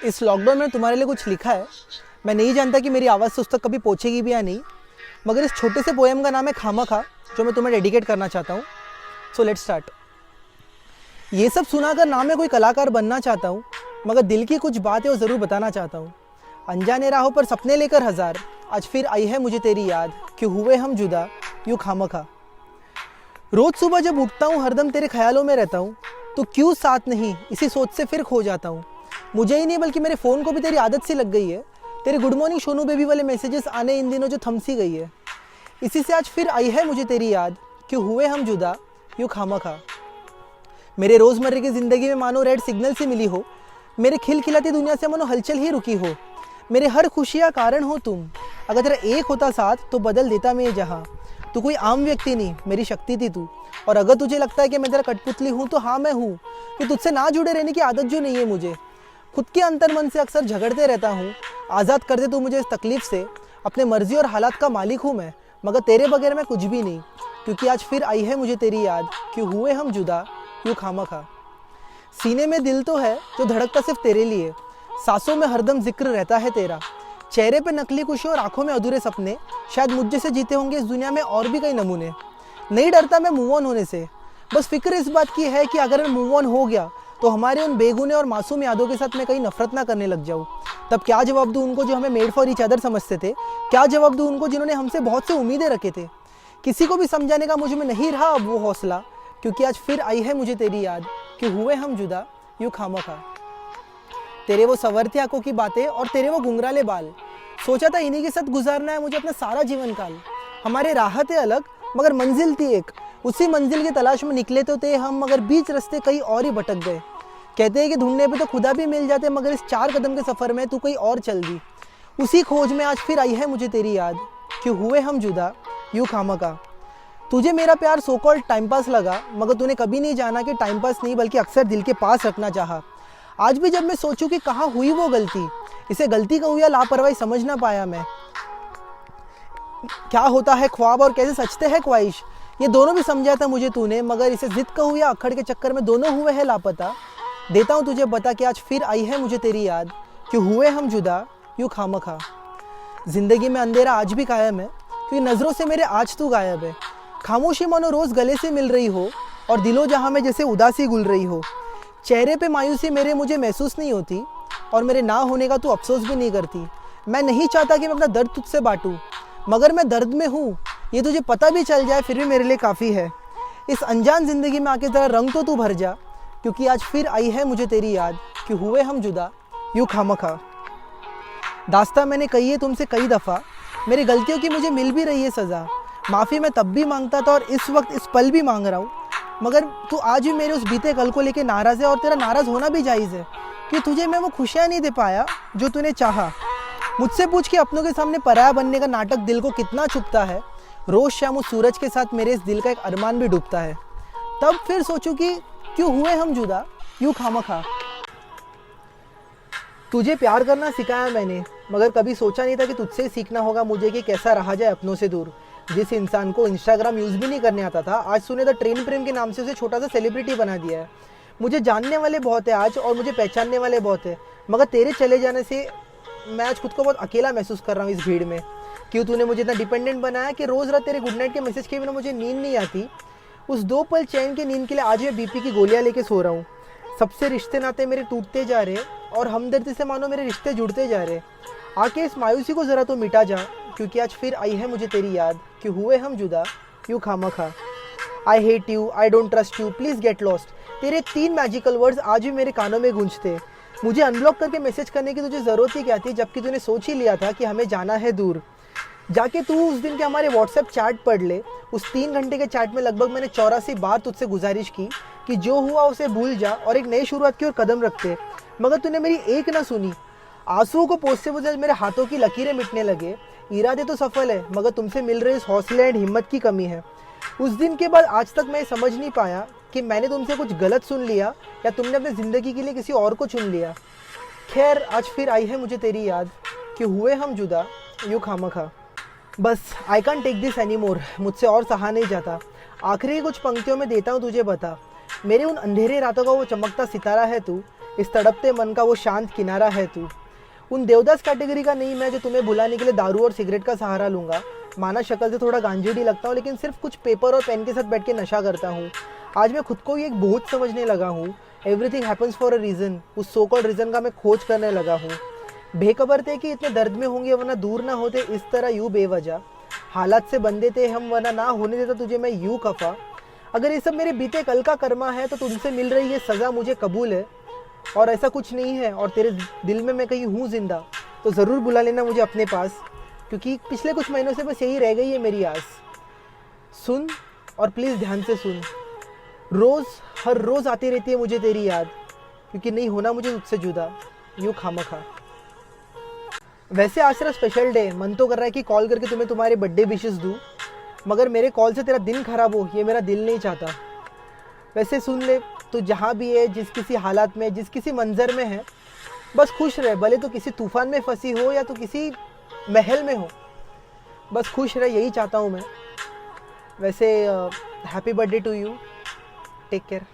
इस लॉकडाउन में तुम्हारे लिए कुछ लिखा है। मैं नहीं जानता कि मेरी आवाज़ से उस तक कभी पहुँचेगी भी या नहीं, मगर इस छोटे से पोएम का नाम है खामखा, जो मैं तुम्हें डेडिकेट करना चाहता हूँ। So let's start. ये सब सुनाकर ना मैं कोई कलाकार बनना चाहता हूँ, मगर दिल की कुछ बात है वो ज़रूर बताना चाहता हूँ। अनजाने राहों पर सपने लेकर हज़ार, आज फिर आई है मुझे तेरी याद, क्यों हुए हम जुदा यूँ खामखा। रोज़ सुबह जब उठता हूँ हरदम तेरे ख्यालों में रहता हूँ, तो क्यों साथ नहीं इसी सोच से फिर खो जाता हूँ। मुझे ही नहीं बल्कि मेरे फ़ोन को भी तेरी आदत सी लग गई है, तेरे गुड मॉर्निंग सोनू बेबी वाले मैसेजेस आने इन दिनों जो थम सी गई है। इसी से आज फिर आई है मुझे तेरी याद, क्यों हुए हम जुदा यूँ खामखा। मेरे रोज़मर्रे की ज़िंदगी में मानो रेड सिग्नल से मिली हो, मेरे खिलखिलाती दुनिया से मानो हलचल ही रुकी हो। मेरे हर खुशियाँ कारण हो तुम, अगर तेरा एक होता साथ तो बदल देता मैं ये जहाँ। तू कोई आम व्यक्ति नहीं, मेरी शक्ति थी तू। और अगर तुझे लगता है कि मैं तेरा कठपुतली हूँ तो हाँ मैं हूँ, कि तुझसे ना जुड़े रहने की आदत जो नहीं है मुझे। खुद के अंतर मन से अक्सर झगड़ते रहता हूँ, आज़ाद कर दे तू मुझे इस तकलीफ़ से। अपने मर्जी और हालात का मालिक हूँ मैं, मगर तेरे बगैर मैं कुछ भी नहीं। क्योंकि आज फिर आई है मुझे तेरी याद, क्यों हुए हम जुदा यूँ खामखा। सीने में दिल तो है जो धड़कता सिर्फ तेरे लिए, सांसों में हरदम जिक्र रहता है तेरा। चेहरे पे नकली खुशी और आंखों में अधूरे सपने, शायद मुझ जैसे जीते होंगे इस दुनिया में और भी कई नमूने। नहीं डरता मैं मूव ऑन होने से, बस फिक्र इस बात की है कि अगर मैं मूव ऑन हो गया तो हमारे उन बेगुने और मासूम यादों के साथ मैं कहीं नफरत ना करने लग जाऊँ। तब क्या जवाब दूँ उनको जो हमें मेड फॉर ईच अदर समझते थे? क्या जवाब दूँ उनको जिन्होंने हमसे बहुत सी उम्मीदें रखे थे? किसी को भी समझाने का मुझ में नहीं रहा अब वो हौसला, क्योंकि आज फिर आई है मुझे तेरी याद, कि हुए हम जुदा यूँ खामखा। तेरे वो संवरती आंखों की बातें और तेरे वो घुंघराले बाल, सोचा था इन्हीं के साथ गुजारना है मुझे अपना सारा जीवन काल। हमारे राहतें अलग मगर मंजिल थी एक, उसी मंजिल की तलाश में निकले तो थे हम, मगर बीच रास्ते कहीं और ही भटक गए। कहते हैं कि ढूंढने पे तो खुदा भी मिल जाते, मगर इस 4 कदम के सफ़र में तू कहीं और चल दी। उसी खोज में आज फिर आई है मुझे तेरी याद, क्यों हुए हम जुदा यूँ खामखा। तुझे मेरा प्यार सो कॉल्ड टाइम पास लगा, मगर तूने कभी नहीं जाना कि टाइम पास नहीं बल्कि अक्सर दिल के पास रखना चाहा। आज भी जब मैं सोचूं कि कहाँ हुई वो गलती, इसे गलती कहूँ या लापरवाही समझ ना पाया मैं। क्या होता है ख्वाब और कैसे सचते हैं ख्वाहिश, ये दोनों भी समझा था मुझे तूने, मगर इसे जिद कहूँ या अखड़ के चक्कर में दोनों हुए हैं लापता। देता हूँ तुझे बता कि आज फिर आई है मुझे तेरी याद, क्यों हुए हम जुदा यूँ खामखा। जिंदगी में अंधेरा आज भी कायम है, क्योंकि नज़रों से मेरे आज तू गायब है। खामोशी मानो रोज़ गले से मिल रही हो, और दिलो जहाँ में जैसे उदासी गुल रही हो। चेहरे पे मायूसी मेरे मुझे महसूस नहीं होती, और मेरे ना होने का तू अफसोस भी नहीं करती। मैं नहीं चाहता कि मैं अपना दर्द तुझसे बांटूं, मगर मैं दर्द में हूँ ये तुझे पता भी चल जाए फिर भी मेरे लिए काफ़ी है। इस अनजान ज़िंदगी में आके ज़रा रंग तो तू भर जा, क्योंकि आज फिर आई है मुझे तेरी याद, कि हुए हम जुदा यूँ खामखा। दास्तां मैंने कही है तुमसे कई दफ़ा, मेरी गलतियों की मुझे मिल भी रही है सज़ा। माफ़ी मैं तब भी मांगता था और इस वक्त इस पल भी मांग रहा हूँ, मगर तू आज भी मेरे उस बीते कल को लेके नाराज़ है, और तेरा नाराज़ होना भी जायज़ है, कि तुझे मैं वो खुशियाँ नहीं दे पाया जो तूने चाहा। मुझसे पूछ के अपनों के सामने पराया बनने का नाटक दिल को कितना चुभता है। रोज़ शाम उस सूरज के साथ मेरे इस दिल का एक अरमान भी डूबता है। तब फिर सोचूं कि क्यों हुए हम जुदा यूँ खामखा। तुझे प्यार करना सिखाया मैंने, मगर कभी सोचा नहीं था कि तुझसे ही सीखना होगा मुझे कि कैसा रहा जाए अपनों से दूर। जिस इंसान को इंस्टाग्राम यूज़ भी नहीं करने आता था, आज सुने द ट्रेन प्रेम के नाम से उसे छोटा सा सेलिब्रिटी बना दिया है। मुझे जानने वाले बहुत है आज और मुझे पहचानने वाले बहुत है, मगर तेरे चले जाने से मैं आज खुद को बहुत अकेला महसूस कर रहा हूँ इस भीड़ में। क्यों तूने मुझे इतना डिपेंडेंट बनाया कि रोज़ रात तेरे गुड नाइट के मैसेज के बिना मुझे नींद नहीं आती। उस 2 पल चैन की नींद के लिए आज मैं बीपी की गोलियाँ लेके सो रहा हूँ। सबसे रिश्ते नाते मेरे टूटते जा रहे, और हमदर्दी से मानो मेरे रिश्ते जुड़ते जा रहे। आके इस मायूसी को ज़रा तो मिटा जा, क्योंकि आज फिर आई है मुझे तेरी याद, कि हुए हम जुदा यूँ खामखा। I hate you, I don't trust you, please get lost, तेरे 3 मैजिकल वर्ड्स आज भी मेरे कानों में गूंजते। मुझे अनब्लॉक करके मैसेज करने की तुझे ज़रूरत ही क्या थी, जबकि तूने सोच ही लिया था कि हमें जाना है दूर। जाके तू उस दिन के हमारे व्हाट्सएप चैट पढ़ ले। उस 3 घंटे के चैट में लगभग मैंने 84 बार तुझसे गुजारिश की कि जो हुआ उसे भूल जा और एक नई शुरुआत की ओर कदम रखते, मगर तूने मेरी एक ना सुनी। आंसुओं को पोंछते हुए मेरे हाथों की लकीरें मिटने लगे। इरादे तो सफल है, मगर तुमसे मिल रहे इस हौसले एंड हिम्मत की कमी है। उस दिन के बाद आज तक मैं समझ नहीं पाया कि मैंने तुमसे कुछ गलत सुन लिया या तुमने अपनी ज़िंदगी के लिए किसी और को चुन लिया। खैर, आज फिर आई है मुझे तेरी याद, कि हुए हम जुदा यूँ खामखा। बस I can take this any more, मुझसे और सहा नहीं जाता। आखिरी कुछ पंक्तियों में देता हूँ तुझे बता, मेरे उन अंधेरे रातों का वो चमकता सितारा है तू, इस तड़पते मन का वो शांत किनारा है तू। उन देवदास कैटेगरी का नहीं मैं जो तुम्हें भुलाने के लिए दारू और सिगरेट का सहारा लूँगा। माना शक्ल से थोड़ा गांजेड़ी लगता हूँ, लेकिन सिर्फ कुछ पेपर और पेन के साथ बैठ के नशा करता हूँ। आज मैं खुद को ही एक बोझ समझने लगा हूँ। Everything happens for a reason, उस सो कॉल्ड रीज़न का मैं खोज करने लगा हूँ। बेखबर थे कि इतने दर्द में होंगे, वरना दूर ना होते इस तरह यूँ बेवजह। हालात से बंधे थे हम, वरना ना होने देता तुझे मैं यूँ खफा। अगर ये सब मेरे बीते कल का कर्मा है, तो तुमसे मिल रही ये सज़ा मुझे कबूल है। और ऐसा कुछ नहीं है, और तेरे दिल में मैं कहीं हूँ जिंदा, तो ज़रूर बुला लेना मुझे अपने पास, क्योंकि पिछले कुछ महीनों से बस यही रह गई है मेरी आस। सुन, और प्लीज़ ध्यान से सुन। रोज़, हर रोज़ आती रहती है मुझे तेरी याद, क्योंकि नहीं होना मुझे तुझसे जुदा, यूँ खामखा। वैसे आज तेरा स्पेशल डे, मन तो कर रहा है कि कॉल करके तुम्हें तुम्हारे बर्थडे विशेस दूँ, मगर मेरे कॉल से तेरा दिन खराब हो ये मेरा दिल नहीं चाहता। वैसे सुन ले, तू जहाँ भी है, जिस किसी हालात में, जिस किसी मंजर में है, बस खुश रहे। भले तो किसी तूफान में फंसी हो या तो किसी महल में हो, बस खुश रहे, यही चाहता हूँ मैं। वैसे happy birthday to you, take care.